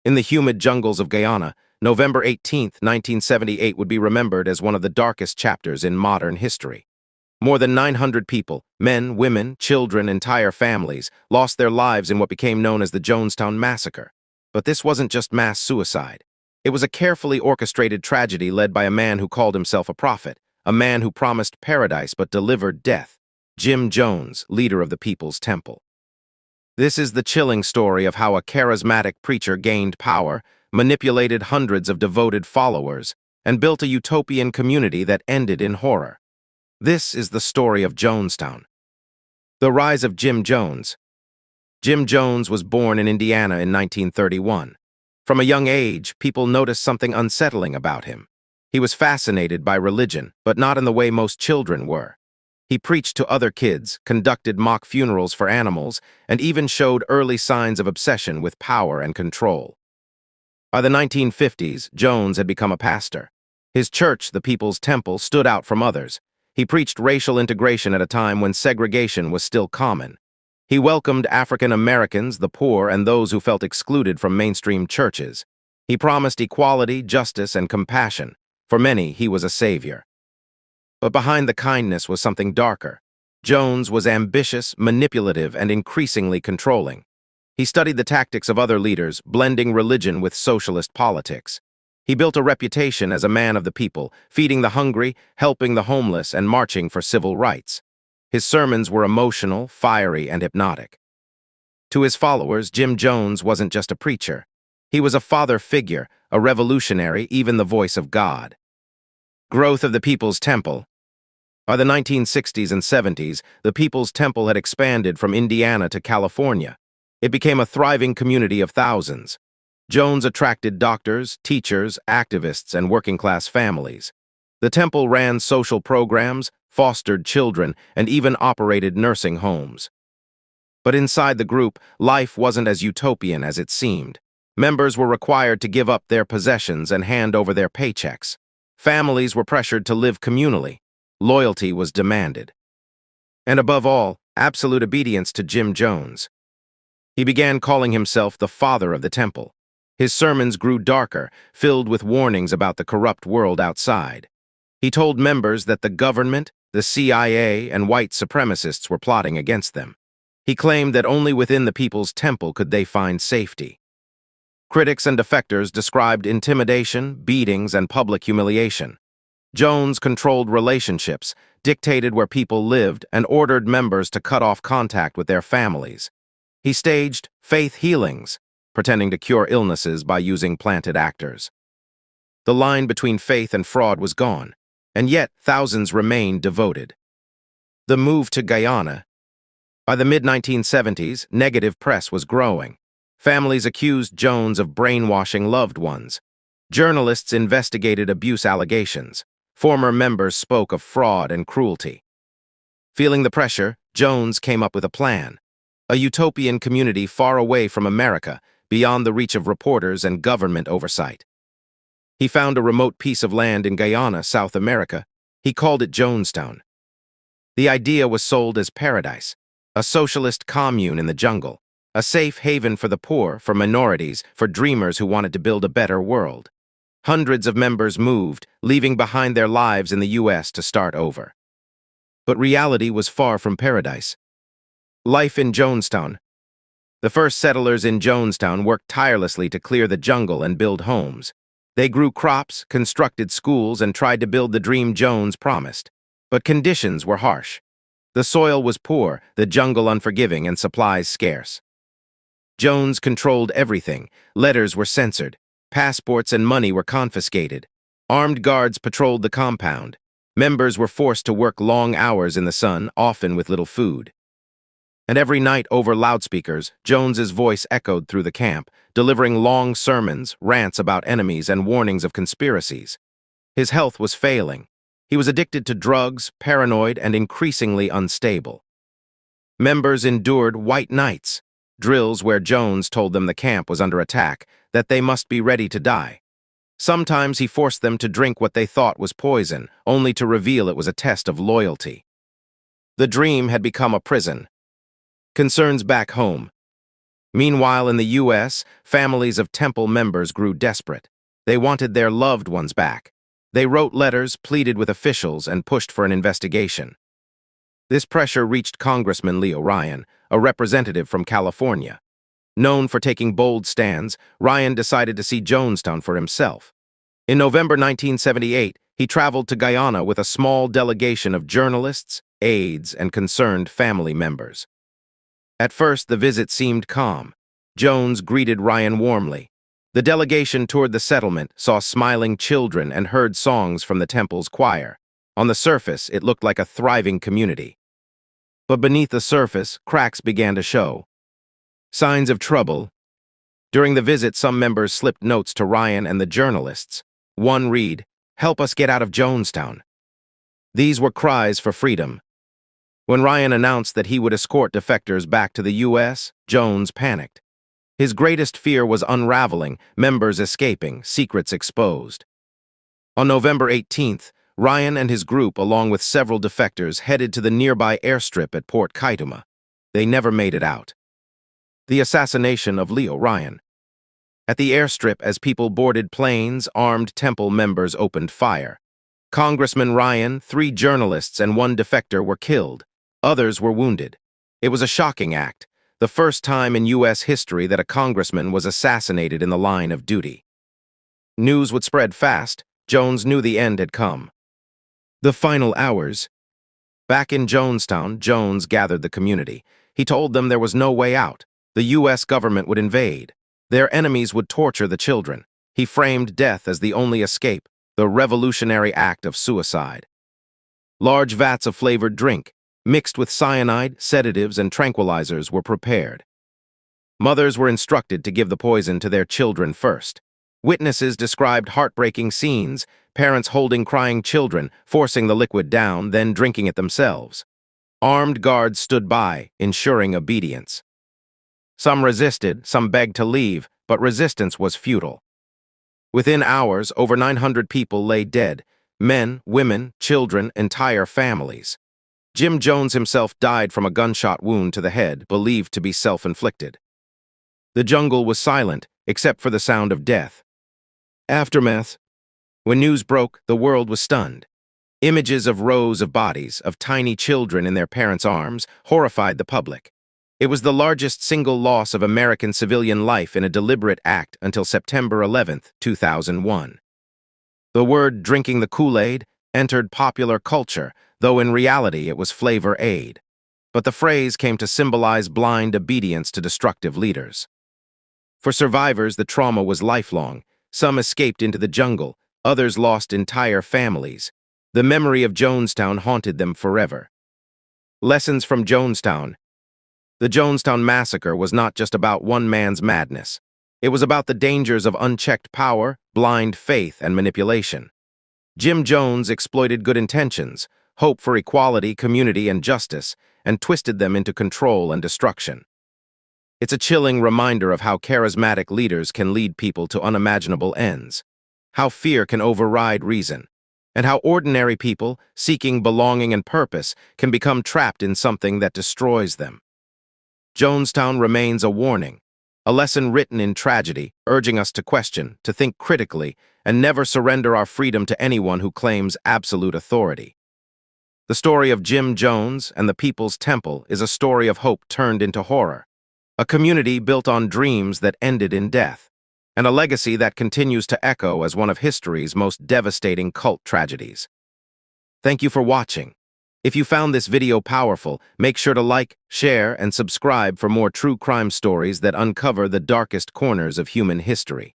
In the humid jungles of Guyana, November 18, 1978 would be remembered as one of the darkest chapters in modern history. More than 900 people, men, women, children, entire families, lost their lives in what became known as the Jonestown Massacre. But this wasn't just mass suicide. It was a carefully orchestrated tragedy led by a man who called himself a prophet, a man who promised paradise but delivered death. Jim Jones, leader of the People's Temple. This is the chilling story of how a charismatic preacher gained power, manipulated hundreds of devoted followers, and built a utopian community that ended in horror. This is the story of Jonestown. The rise of Jim Jones. Jim Jones was born in Indiana in 1931. From a young age, people noticed something unsettling about him. He was fascinated by religion, but not in the way most children were. He preached to other kids, conducted mock funerals for animals, and even showed early signs of obsession with power and control. By the 1950s, Jones had become a pastor. His church, the People's Temple, stood out from others. He preached racial integration at a time when segregation was still common. He welcomed African Americans, the poor, and those who felt excluded from mainstream churches. He promised equality, justice, and compassion. For many, he was a savior. But behind the kindness was something darker. Jones was ambitious, manipulative, and increasingly controlling. He studied the tactics of other leaders, blending religion with socialist politics. He built a reputation as a man of the people, feeding the hungry, helping the homeless, and marching for civil rights. His sermons were emotional, fiery, and hypnotic. To his followers, Jim Jones wasn't just a preacher. He was a father figure, a revolutionary, even the voice of God. Growth of the People's Temple. By the 1960s and 70s, the People's Temple had expanded from Indiana to California. It became a thriving community of thousands. Jones attracted doctors, teachers, activists, and working-class families. The temple ran social programs, fostered children, and even operated nursing homes. But inside the group, life wasn't as utopian as it seemed. Members were required to give up their possessions and hand over their paychecks. Families were pressured to live communally. Loyalty was demanded. And above all, absolute obedience to Jim Jones. He began calling himself the father of the temple. His sermons grew darker, filled with warnings about the corrupt world outside. He told members that the government, the CIA, and white supremacists were plotting against them. He claimed that only within the People's Temple could they find safety. Critics and defectors described intimidation, beatings, and public humiliation. Jones controlled relationships, dictated where people lived, and ordered members to cut off contact with their families. He staged faith healings, pretending to cure illnesses by using planted actors. The line between faith and fraud was gone, and yet thousands remained devoted. The move to Guyana. By the mid-1970s, negative press was growing. Families accused Jones of brainwashing loved ones. Journalists investigated abuse allegations. Former members spoke of fraud and cruelty. Feeling the pressure, Jones came up with a plan. A utopian community far away from America, beyond the reach of reporters and government oversight. He found a remote piece of land in Guyana, South America. He called it Jonestown. The idea was sold as paradise, a socialist commune in the jungle, a safe haven for the poor, for minorities, for dreamers who wanted to build a better world. Hundreds of members moved, leaving behind their lives in the U.S. to start over. But reality was far from paradise. Life in Jonestown. The first settlers in Jonestown worked tirelessly to clear the jungle and build homes. They grew crops, constructed schools, and tried to build the dream Jones promised. But conditions were harsh. The soil was poor, the jungle unforgiving, and supplies scarce. Jones controlled everything. Letters were censored. Passports and money were confiscated. Armed guards patrolled the compound. Members were forced to work long hours in the sun, often with little food. And every night over loudspeakers, Jones's voice echoed through the camp, delivering long sermons, rants about enemies, and warnings of conspiracies. His health was failing. He was addicted to drugs, paranoid, and increasingly unstable. Members endured white nights, drills where Jones told them the camp was under attack, that they must be ready to die. Sometimes he forced them to drink what they thought was poison, only to reveal it was a test of loyalty. The dream had become a prison. Concerns back home. Meanwhile, in the U.S., families of temple members grew desperate. They wanted their loved ones back. They wrote letters, pleaded with officials, and pushed for an investigation. This pressure reached Congressman Leo Ryan, a representative from California. Known for taking bold stands, Ryan decided to see Jonestown for himself. In November 1978, he traveled to Guyana with a small delegation of journalists, aides, and concerned family members. At first, the visit seemed calm. Jones greeted Ryan warmly. The delegation toured the settlement, saw smiling children, and heard songs from the temple's choir. On the surface, it looked like a thriving community. But beneath the surface, cracks began to show. Signs of trouble. During the visit, some members slipped notes to Ryan and the journalists. One read, "Help us get out of Jonestown." These were cries for freedom. When Ryan announced that he would escort defectors back to the U.S., Jones panicked. His greatest fear was unraveling, members escaping, secrets exposed. On November 18th, Ryan and his group, along with several defectors, headed to the nearby airstrip at Port Kaituma. They never made it out. The assassination of Leo Ryan. At the airstrip, as people boarded planes, armed temple members opened fire. Congressman Ryan, 3 journalists, and 1 defector were killed. Others were wounded. It was a shocking act, the first time in U.S. history that a congressman was assassinated in the line of duty. News would spread fast. Jones knew the end had come. The final hours. Back in Jonestown, Jones gathered the community. He told them there was no way out. The U.S. government would invade. Their enemies would torture the children. He framed death as the only escape, the revolutionary act of suicide. Large vats of flavored drink, mixed with cyanide, sedatives, and tranquilizers, were prepared. Mothers were instructed to give the poison to their children first. Witnesses described heartbreaking scenes, parents holding crying children, forcing the liquid down, then drinking it themselves. Armed guards stood by, ensuring obedience. Some resisted, some begged to leave, but resistance was futile. Within hours, over 900 people lay dead, men, women, children, entire families. Jim Jones himself died from a gunshot wound to the head, believed to be self-inflicted. The jungle was silent, except for the sound of death. Aftermath. When news broke, the world was stunned. Images of rows of bodies, of tiny children in their parents' arms, horrified the public. It was the largest single loss of American civilian life in a deliberate act until September 11, 2001. The word "drinking the Kool-Aid" entered popular culture, though in reality it was flavor aid. But the phrase came to symbolize blind obedience to destructive leaders. For survivors, the trauma was lifelong. Some escaped into the jungle, others lost entire families. The memory of Jonestown haunted them forever. Lessons from Jonestown. The Jonestown Massacre was not just about one man's madness. It was about the dangers of unchecked power, blind faith, and manipulation. Jim Jones exploited good intentions, hope for equality, community, and justice, and twisted them into control and destruction. It's a chilling reminder of how charismatic leaders can lead people to unimaginable ends, how fear can override reason, and how ordinary people, seeking belonging and purpose, can become trapped in something that destroys them. Jonestown remains a warning, a lesson written in tragedy, urging us to question, to think critically, and never surrender our freedom to anyone who claims absolute authority. The story of Jim Jones and the People's Temple is a story of hope turned into horror, a community built on dreams that ended in death, and a legacy that continues to echo as one of history's most devastating cult tragedies. Thank you for watching. If you found this video powerful, make sure to like, share, and subscribe for more true crime stories that uncover the darkest corners of human history.